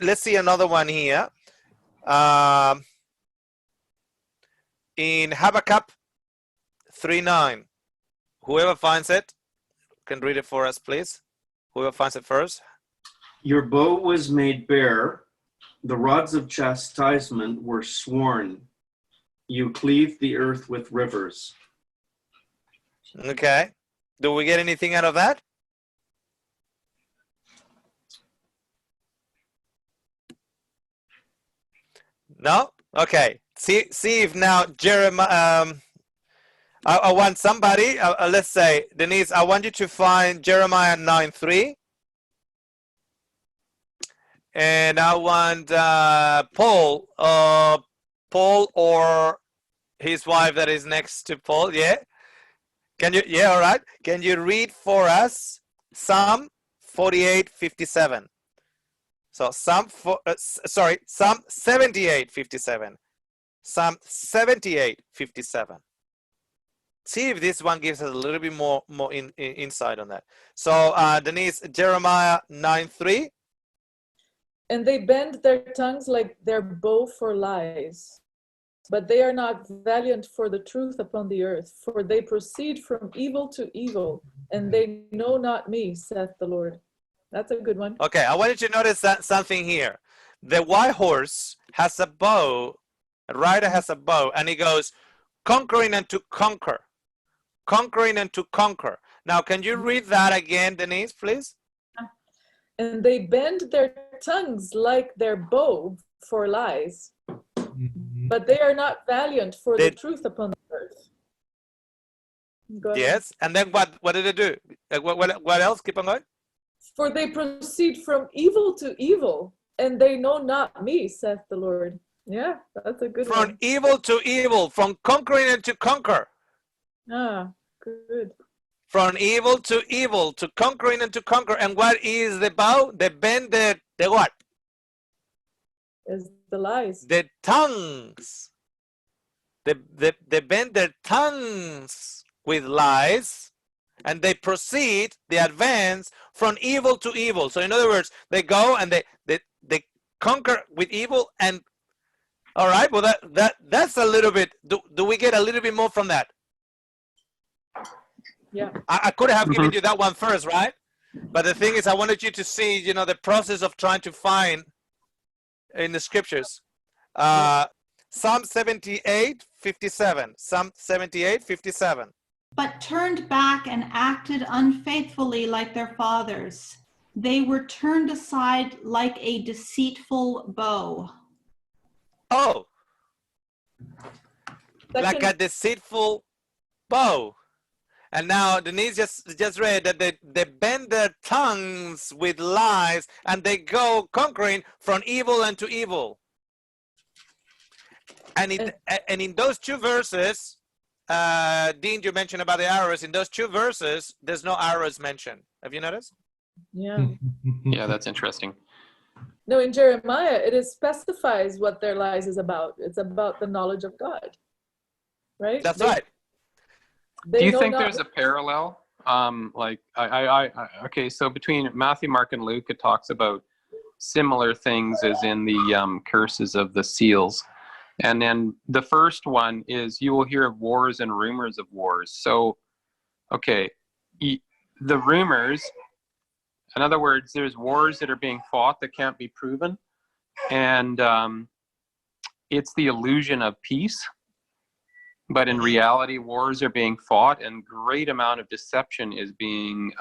let's see another one here. In Habakkuk 3:9. Whoever finds it can read it for us, please. Whoever finds it first. Your bow was made bare, the rods of chastisement were sworn. You cleave the earth with rivers. Okay. Do we get anything out of that? No? Okay. See if now Jeremiah, I want somebody, let's say, Denise, I want you to find Jeremiah 9:3. And I want Paul or his wife that is next to Paul. Yeah. Can you? Yeah. All right. Can you read for us Psalm 48:57? So Psalm 78:57. Psalm 78:57. See if this one gives us a little bit more insight on that. So Denise, Jeremiah 9:3. And they bend their tongues like their bow for lies, but they are not valiant for the truth upon the earth, for they proceed from evil to evil, and they know not me, saith the Lord. That's a good one. Okay, I wanted you to notice that something here. The white horse has a bow, a rider has a bow, and he goes, conquering and to conquer. Conquering and to conquer. Now, can you read that again, Denise, please? And they bend their tongues like their bow for lies, but they are not valiant for the truth upon the earth. Go ahead. Yes, and then what did they do? What else? Keep on going. For they proceed from evil to evil, and they know not me, saith the Lord. Yeah, that's a good one. From evil to evil, from conquering and to conquer. Ah, good. From evil, to conquering and to conquer. And what is the bow? They bend the what? Is the lies. The tongues. They bend their tongues with lies, and they proceed, they advance from evil to evil. So in other words, they go and they conquer with evil. And all right, well that's a little bit. Do we get a little bit more from that? Yeah. I could have given you that one first, right? But the thing is, I wanted you to see, the process of trying to find in the scriptures. Psalm 78:57. Psalm 78:57. But turned back and acted unfaithfully like their fathers. They were turned aside like a deceitful bow. Oh, like a deceitful bow. And now Denise just read that they bend their tongues with lies, and they go conquering from evil and to evil. And in those two verses, Dean, you mentioned about the arrows. In those two verses, there's no arrows mentioned. Have you noticed? Yeah. Yeah, that's interesting. No, in Jeremiah, it specifies what their lies is about. It's about the knowledge of God, right? That's right. Do you think there's a parallel? Okay, so between Matthew, Mark, and Luke, it talks about similar things as in the curses of the seals. And then the first one is you will hear of wars and rumors of wars. So, okay, the rumors, in other words, there's wars that are being fought that can't be proven. And it's the illusion of peace. But in reality, wars are being fought, and great amount of deception is being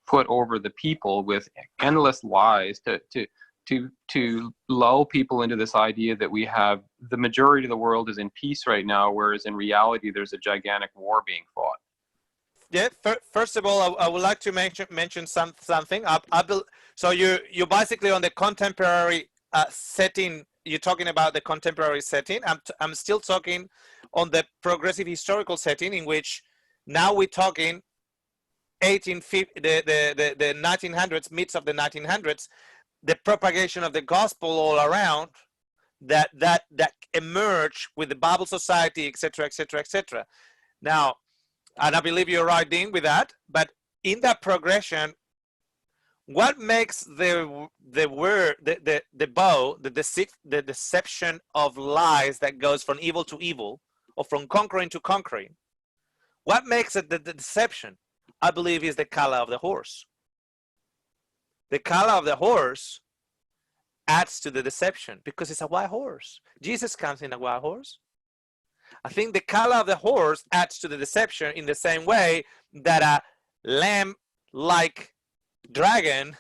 put over the people with endless lies to lull people into this idea that we have the majority of the world is in peace right now, whereas in reality, there's a gigantic war being fought. Yeah. First of all, I would like to mention something. So you're basically on the contemporary setting. You're talking about the contemporary setting. I'm still talking on the progressive historical setting, in which now we're talking 1850, the 1900s, midst of the 1900s, the propagation of the gospel all around that emerged with the Bible Society, etc., etc., etc. Now, and I believe you're right, Dean, with that. But in that progression, What makes the bow, the deception of lies that goes from evil to evil, or from conquering to conquering, what makes it the deception, I believe, is the color of the horse. The color of the horse adds to the deception because it's a white horse. Jesus comes in a white horse. I think the color of the horse adds to the deception in the same way that a lamb-like dragon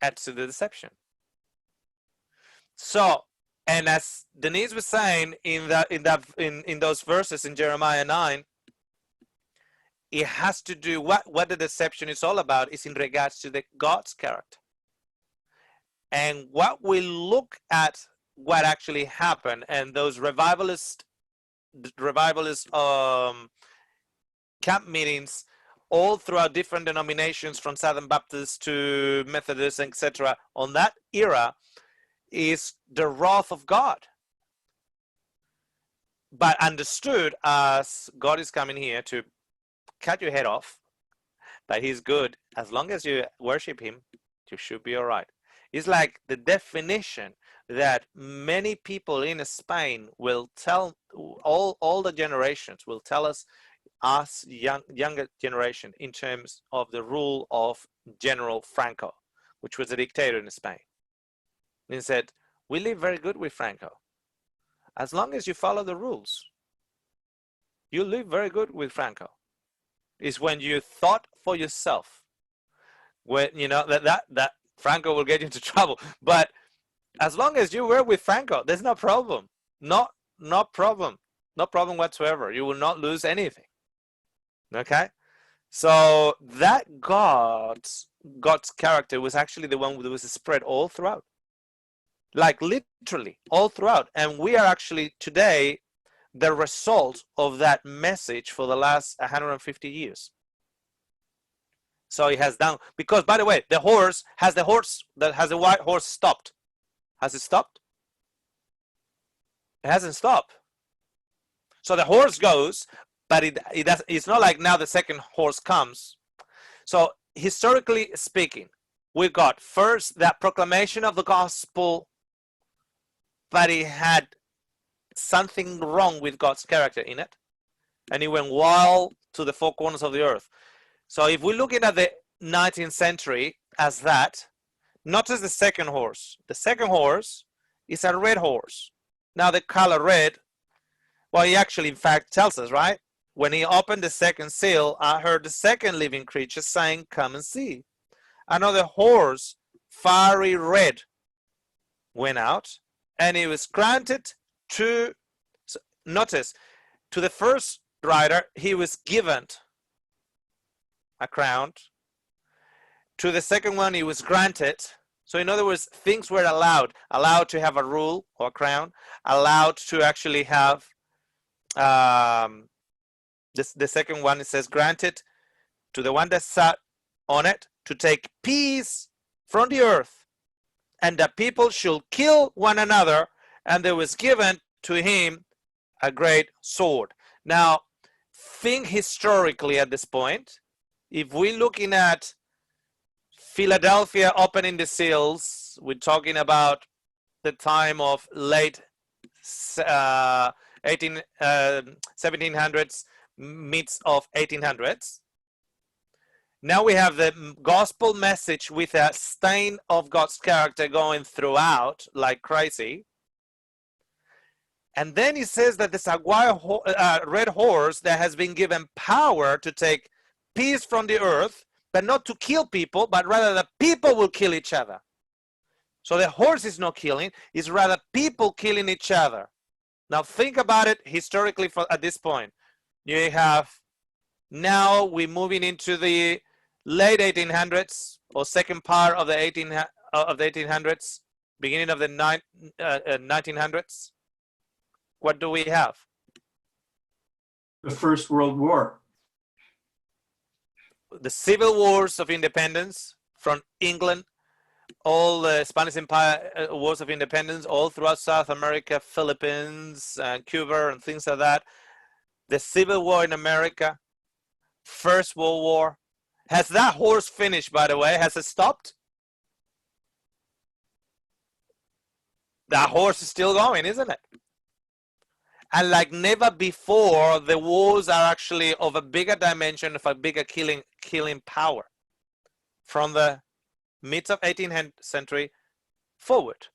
adds to the deception. So, and as Denise was saying in those verses in Jeremiah 9, it has to do what the deception is all about is in regards to the God's character. And what we look at what actually happened, and those revivalist camp meetings all throughout different denominations from Southern Baptist to Methodist, etc., on that era, is the wrath of God, but understood as God is coming here to cut your head off, but he's good. As long as you worship him, you should be all right. It's like the definition that many people in Spain will tell, all the generations will tell us younger generation, in terms of the rule of General Franco, which was a dictator in Spain. And he said, we live very good with Franco. As long as you follow the rules, you live very good with Franco. It's when you thought for yourself, when you know that Franco will get you into trouble. But as long as you were with Franco, there's no problem. No problem whatsoever. You will not lose anything. Okay? So that God's character was actually the one that was spread all throughout. Like literally all throughout. And we are actually today the result of that message for the last 150 years. So it has done, because by the way, the white horse stopped. Has it stopped? It hasn't stopped. So the horse goes, but it's not like now the second horse comes. So historically speaking, we got first that proclamation of the gospel, but it had something wrong with God's character in it, and it went wild to the four corners of the earth. So if we're looking at the 19th century as that, notice the second horse. The second horse is a red horse. Now the color red, well, he actually in fact tells us, right? When he opened the second seal, I heard the second living creature saying, come and see. Another horse, fiery red, went out, and it was granted to, notice, to the first rider, he was given a crown. To the second one, he was granted. So in other words, things were allowed to have a rule or a crown, allowed to actually have, the second one, it says, granted to the one that sat on it to take peace from the earth, and the people should kill one another, and there was given to him a great sword. Now, think historically at this point. If we're looking at Philadelphia opening the seals, we're talking about the time of late 1700s, midst of 1800s. Now we have the gospel message with a stain of God's character going throughout like crazy. And then he says that there's a red horse that has been given power to take peace from the earth, but not to kill people, but rather the people will kill each other. So the horse is not killing, it's rather people killing each other. Now think about it historically at this point. You have, now we're moving into the late 1800s or second part of the 1800s, beginning of the 1900s. What do we have? The First World War. The civil wars of independence from England, all the Spanish Empire wars of independence, all throughout South America, Philippines, Cuba, and things like that. The Civil War in America, First World War, Has that horse finished, by the way? Has it stopped? That horse is still going, isn't it? And like never before, the wars are actually of a bigger dimension, of a bigger killing power from the mid of 18th century forward.